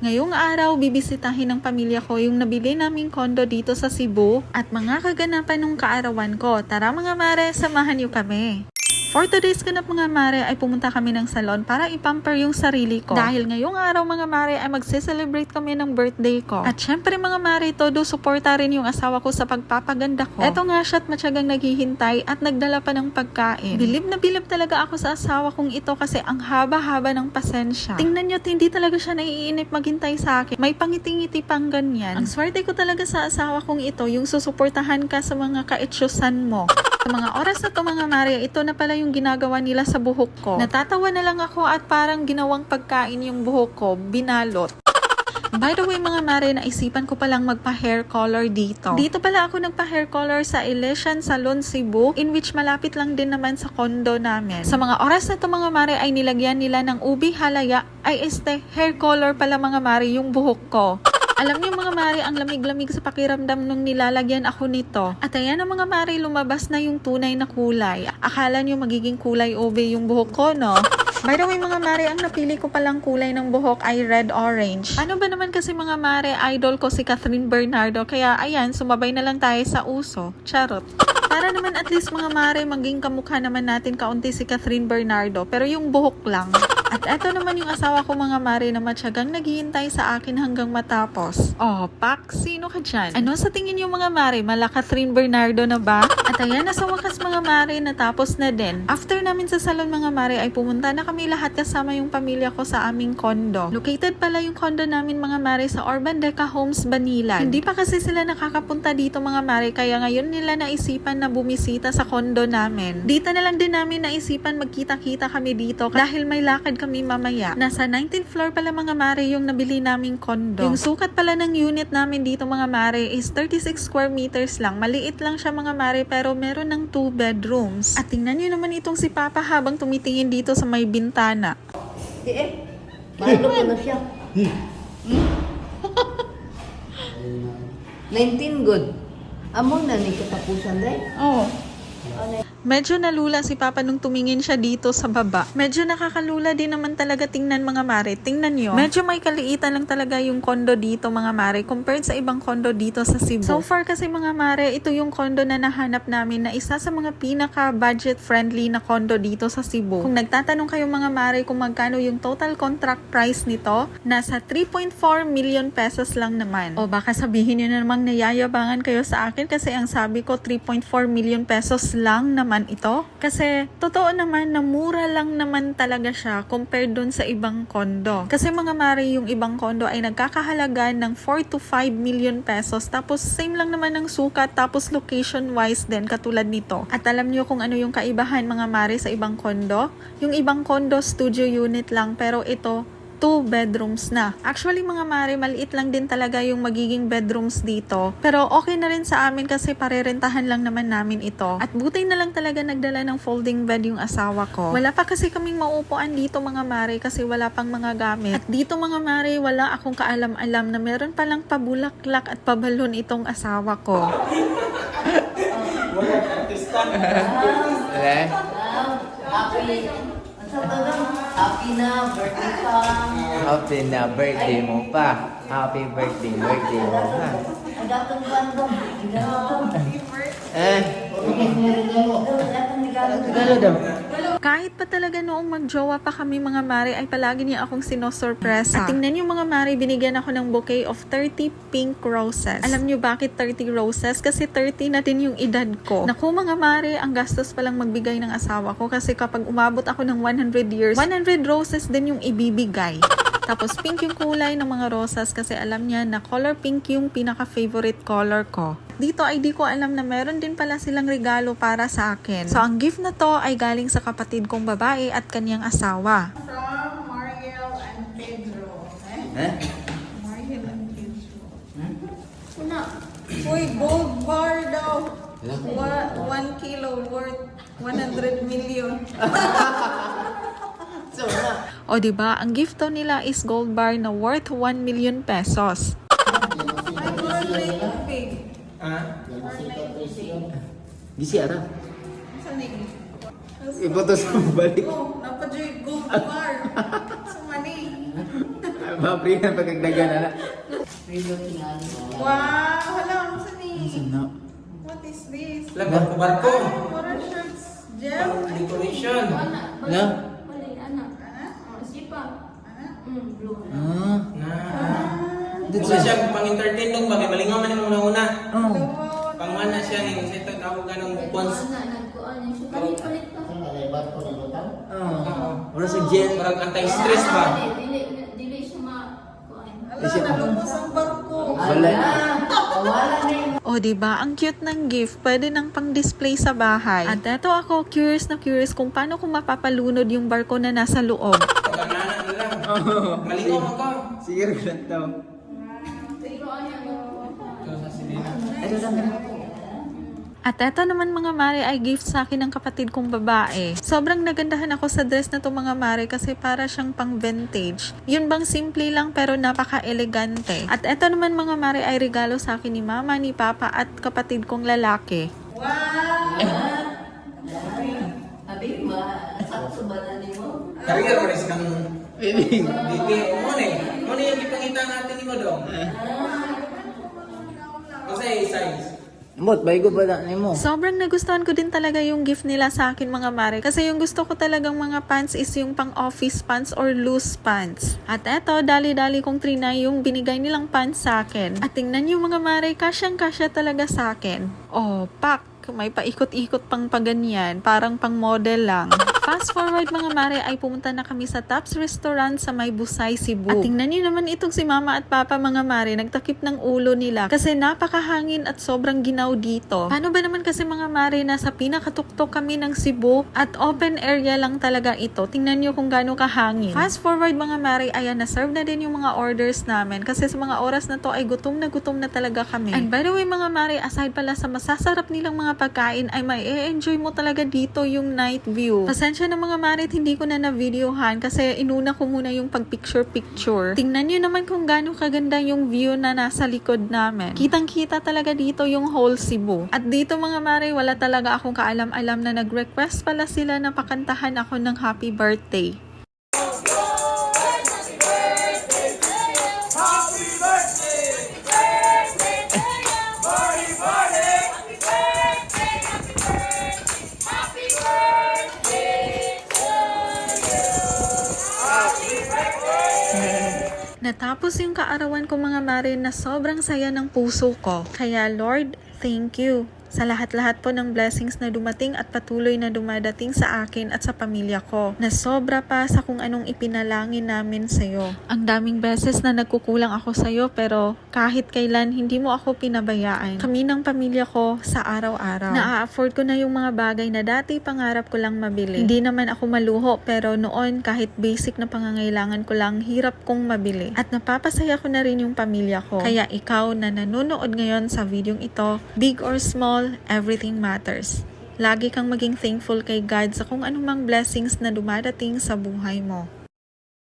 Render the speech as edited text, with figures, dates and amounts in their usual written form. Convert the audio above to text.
Ngayong araw, bibisitahin ng pamilya ko yung nabili naming kondo dito sa Cebu at mga kaganapan ng kaarawan ko. Tara mga mare, samahan niyo kami. For today's ganap mga mare ay pumunta kami ng salon para ipamper yung sarili ko. Dahil ngayong araw mga mare ay magse-celebrate kami ng birthday ko. At syempre mga mare, todo suporta rin yung asawa ko sa pagpapaganda ko. Eto nga siya at matyagang naghihintay at nagdala pa ng pagkain. Bilib na bilib talaga ako sa asawa kong ito kasi ang haba-haba ng pasensya. Tingnan nyo, hindi talaga siya naiinip maghintay sa akin. May pangiti-ngiti pang ganyan. Ang swerte ko talaga sa asawa kong ito, yung susuportahan ka sa mga kaitsyusan mo. Sa mga oras na to mga mare, ito na pala yung ginagawa nila sa buhok ko. Natatawa na lang ako at parang ginawang pagkain yung buhok ko, binalot. By the way mga mare, naisipan ko palang magpa-hair color dito. Dito pala ako nagpa-hair color sa Elysian Salon Cebu, in which malapit lang din naman sa condo namin. Sa mga oras na to mga mare ay nilagyan nila ng ubi halaya, ay hair color pala mga mare yung buhok ko. Alam niyo mga mare, ang lamig-lamig sa pakiramdam nung nilalagyan ako nito. At ayan na mga mare, lumabas na yung tunay na kulay. Akala niyo magiging kulay ube yung buhok ko, no? By the way mga mare, ang napili ko palang kulay ng buhok ay red-orange. Ano ba naman kasi mga mare, idol ko si Catherine Bernardo. Kaya ayan, sumabay na lang tayo sa uso. Charot. Para naman at least mga mare, maging kamukha naman natin kaunti si Catherine Bernardo. Pero yung buhok lang. At eto naman yung asawa ko mga mare na matyagang naghihintay sa akin hanggang matapos. Oh, Pak, sino ka dyan? Ano sa tingin yung mga mare? Mala Catherine Bernardo na ba? At ayan na sa wakas mga mare, natapos na din. After namin sa salon mga mare ay pumunta na kami lahat kasama yung pamilya ko sa aming kondo. Located pala yung kondo namin mga mare sa Urban Deca Homes, Banilan. Hindi pa kasi sila nakakapunta dito mga mare kaya ngayon nila naisipan na bumisita sa kondo namin. Dito na lang din namin naisipan magkita-kita kami dito dahil may lakad kami mamaya. Nasa 19th floor pala mga mare yung nabili naming kondo. Yung sukat pala ng unit namin dito mga mare is 36 square meters lang. Maliit lang siya mga mare pero meron ng 2 bedrooms. At tingnan nyo naman itong si Papa habang tumitingin dito sa may bintana. Bago ko na siya. 19 good. Among na ni katapusan dahil. Oh. Medyo nalula si Papa nung tumingin siya dito sa baba. Medyo nakakalula din naman talaga tingnan mga mare. Tingnan nyo. Medyo may kaliitan lang talaga yung kondo dito mga mare compared sa ibang kondo dito sa Cebu. So far kasi mga mare, ito yung kondo na nahanap namin na isa sa mga pinaka budget friendly na kondo dito sa Cebu. Kung nagtatanong kayo mga mare kung magkano yung total contract price nito, nasa 3.4 million pesos lang naman. O baka sabihin nyo na namang nayayabangan kayo sa akin kasi ang sabi ko 3.4 million pesos lang naman ito. Kasi totoo naman na mura lang naman talaga siya compared dun sa ibang kondo. Kasi mga mare, yung ibang kondo ay nagkakahalaga ng 4 to 5 million pesos. Tapos same lang naman ng sukat, tapos location wise din katulad nito. At alam nyo kung ano yung kaibahan mga mare sa ibang kondo? Yung ibang kondo studio unit lang pero ito 2 bedrooms na. Actually mga mare, maliit lang din talaga yung magiging bedrooms dito. Pero okay na rin sa amin kasi parerentahan lang naman namin ito. At buti na lang talaga nagdala ng folding bed yung asawa ko. Wala pa kasi kaming maupuan dito mga mare kasi wala pang mga gamit. At dito mga mare, wala akong kaalam-alam na meron palang pabulaklak at pabalon itong asawa ko. Happy na birthday pa. Happy na birthday mo pa. Happy birthday mo pa. Agatong bando. Galo daw. Kahit pa talaga noong magjowa pa kami mga mare ay palagi niya akong sinosurpresa. At tingnan niyo mga mare, binigyan ako ng bouquet of 30 pink roses. Alam niyo bakit 30 roses? Kasi 30 na din yung edad ko. Naku mga mare, ang gastos palang magbigay ng asawa ko kasi kapag umabot ako ng 100 years, 100 roses din yung ibibigay. Tapos pink yung kulay ng mga rosas kasi alam niya na color pink yung pinaka-favorite color ko. Dito ay di ko alam na meron din pala silang regalo para sa akin. So ang gift na to ay galing sa kapatid kong babae at kanyang asawa. From Mariel and Pedro. Mariel and Pedro. Una. Uy, gold bar daw. 1 kilo worth 100 million. So na. O diba, ang gift to nila is gold bar na worth 1 million pesos. Ay, gold big. Gisi ara. Saan na Ipotos mo balik. Oh, napadyoy gold bar. Sa money. Mapri na pagkagdagan na. Rilo tingali. Wow! Hala, ano sa ni? Sino? What is this? Lagot ko barko. Water shirts. Gel? Decoration. No? Balik, anak. Anak? Sipa. Anak? Blue. Ah. Na. Dito siya pang-entertain dong bagay. Malingaw man yung una-una. Oh. Pangwana siya ni kasi ito ako ganong bukons. Nagkuhan yung siya. Palit to. Oh. Wala sa gel. Parang anti-stress ba? Dili siya makuhan. Ala, nalumos ang barko. Wala. Wala na yung O, diba? Ang cute ng gift. Pwede nang pang-display sa bahay. At eto ako, curious na curious kung paano ko mapapalunod yung barko na nasa loob. Pagkanana na lang. Malingaw man ko. Sige, lang to. Ito sa silina. At eto naman mga mare ay gift sa akin ng kapatid kong babae. Sobrang nagandahan ako sa dress na to mga mare kasi para siyang pang vintage. Yun bang simple lang pero napaka-elegante. At eto naman mga mare ay regalo sa akin ni mama, ni papa at kapatid kong lalaki. Wow! Abi ba? Sakto ba na ni mo? Career risk kang Piling. bibi. Muna yung ipangita natin ni mo dong. Kasi size. Mot, bago ba na ni mo? Sobrang nagustuhan ko din talaga yung gift nila sa akin mga mare. Kasi yung gusto ko talagang mga pants is yung pang office pants or loose pants. At eto, dali-dali kong trinay yung binigay nilang pants sa akin. At tingnan yung mga mare, kasyang-kasya talaga sa akin. Oh, pak! May paikot-ikot pang paganyan, parang pang model lang. Fast forward mga mare ay pumunta na kami sa Tops Restaurant sa May Busay, Cebu. At tingnan niyo naman itong si mama at papa mga mare, nagtakip ng ulo nila kasi napakahangin at sobrang ginaw dito. Paano ba naman kasi mga mare, nasa pinakatuktok kami ng Cebu at open area lang talaga ito. Tingnan niyo kung gaano kahangin. Fast forward mga mare, ayan, na-serve na din yung mga orders namin kasi sa mga oras na to ay gutom na talaga kami. And by the way mga mare, aside pala sa masasarap nilang mga pagkain ay may enjoy mo talaga dito yung night view. Pasensya na mga marit, hindi ko na na-videohan kasi inuna ko muna yung pag-picture-picture. Tingnan nyo naman kung gaano kaganda yung view na nasa likod namin. Kitang-kita talaga dito yung whole Cebu. At dito mga mare, wala talaga akong kaalam-alam na nag-request pala sila na pakantahan ako ng happy birthday. Natapos yung kaarawan ko mga mare na sobrang saya ng puso ko. Kaya Lord, thank you sa lahat-lahat po ng blessings na dumating at patuloy na dumadating sa akin at sa pamilya ko, na sobra pa sa kung anong ipinalangin namin sa'yo. Ang daming beses na nagkukulang ako sa'yo pero kahit kailan hindi mo ako pinabayaan. Kami ng pamilya ko sa araw-araw. Na-afford ko na yung mga bagay na dati pangarap ko lang mabili. Hindi naman ako maluho pero noon kahit basic na pangangailangan ko lang hirap kong mabili. At napapasaya ko na rin yung pamilya ko. Kaya ikaw na nanonood ngayon sa videong ito, big or small, everything matters. Lagi kang maging thankful kay God sa kung anumang blessings na dumadating sa buhay mo.